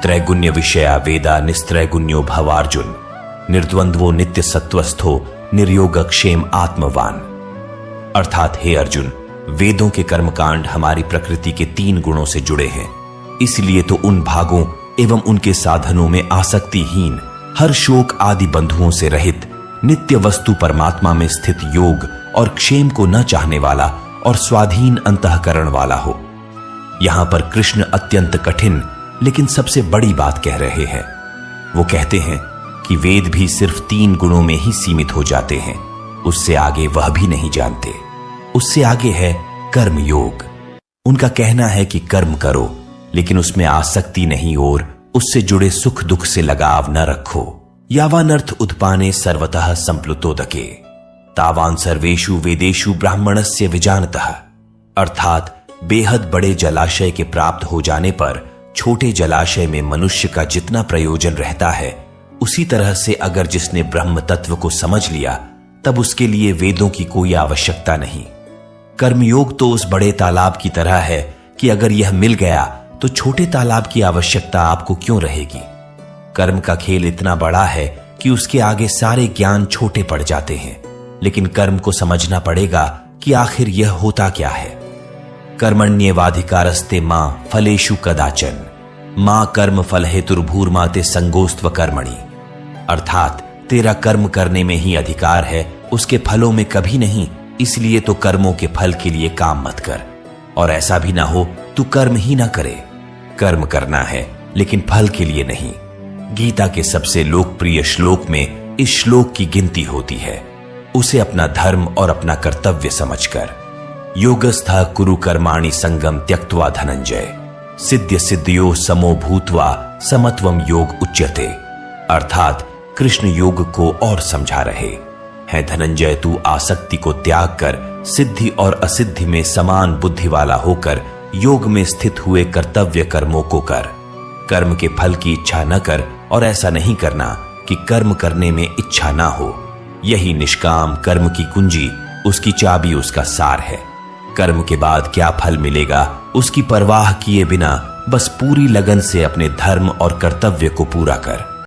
त्रैगुण्य विषया वेदा निस्त्रैगुण्यो भवार्जुन, निर्द्वंद्वो नित्य सत्वस्थो निर्योगक्षेम आत्मवान। अर्थात हे अर्जुन, वेदों के कर्मकांड हमारी प्रकृति के 3 गुणों से जुड़े हैं। इसलिए तो उन भागों एवं उनके साधनों में आसक्तिहीन, हर शोक आदि बंधुओं से रहित, नित्य वस्तु परमात्मा में स्थित योग और क्षेम को न चाहने वाला और स्वाधीन अंतःकरण वाला हो। यहां पर कृष्ण अत्यंत कठिन लेकिन सबसे बड़ी बात कह रहे हैं। वो कहते हैं कि वेद भी सिर्फ 3 गुणों में ही सीमित हो जाते हैं, उससे आगे वह भी नहीं जानते। उससे आगे है कर्म योग। उनका कहना है कि कर्म करो, लेकिन उसमें आसक्ति नहीं और उससे जुड़े सुख दुख से लगाव न रखो। यावानर्थ उत्पाने सर्वतः संप्लुतोदके तावान सर्वेषु वेदेषु ब्राह्मणस्य विजानतः। अर्थात बेहद बड़े जलाशय के प्राप्त हो जाने पर छोटे जलाशय में मनुष्य का जितना प्रयोजन रहता है, उसी तरह से अगर जिसने ब्रह्म तत्व को समझ लिया, तब उसके लिए वेदों की कोई आवश्यकता नहीं। कर्मयोग तो उस बड़े तालाब की तरह है कि अगर यह मिल गया तो छोटे तालाब की आवश्यकता आपको क्यों रहेगी। कर्म का खेल इतना बड़ा है कि उसके आगे सारे ज्ञान छोटे पड़ जाते हैं, लेकिन कर्म को समझना पड़ेगा कि आखिर यह होता क्या है। कर्मण्येवाधिकारस्ते मां फलेषु कदाचन मां कर्म फल हेतुर्भूर्माते संगोस्त्व कर्मणि। अर्थात तेरा कर्म करने में ही अधिकार है, उसके फलों में कभी नहीं। इसलिए तो कर्मों के फल के लिए काम मत कर, और ऐसा भी ना हो तू कर्म ही ना करे। कर्म करना है लेकिन फल के लिए नहीं। गीता के सबसे लोकप्रिय श्लोक में इस श्लोक की गिनती होती है। उसे अपना धर्म और अपना कर्तव्य समझकर योगस्था कुरु कर्माणि संगम त्यक्त्वा धनंजय सिद्ध सिद्धियो समो भूत्वा समत्वम योग उच्यते। अर्थात कृष्ण योग को और समझा रहे हैं, धनंजय तू आसक्ति को त्याग कर सिद्धि और असिद्धि में समान बुद्धि वाला होकर योग में स्थित हुए कर्तव्य कर्मों को कर। कर्म के फल की इच्छा न कर, और ऐसा नहीं करना कि कर्म करने में इच्छा ना हो। यही निष्काम कर्म की कुंजी, उसकी चाबी, उसका सार है। कर्म के बाद क्या फल मिलेगा उसकी परवाह किए बिना बस पूरी लगन से अपने धर्म और कर्तव्य को पूरा कर।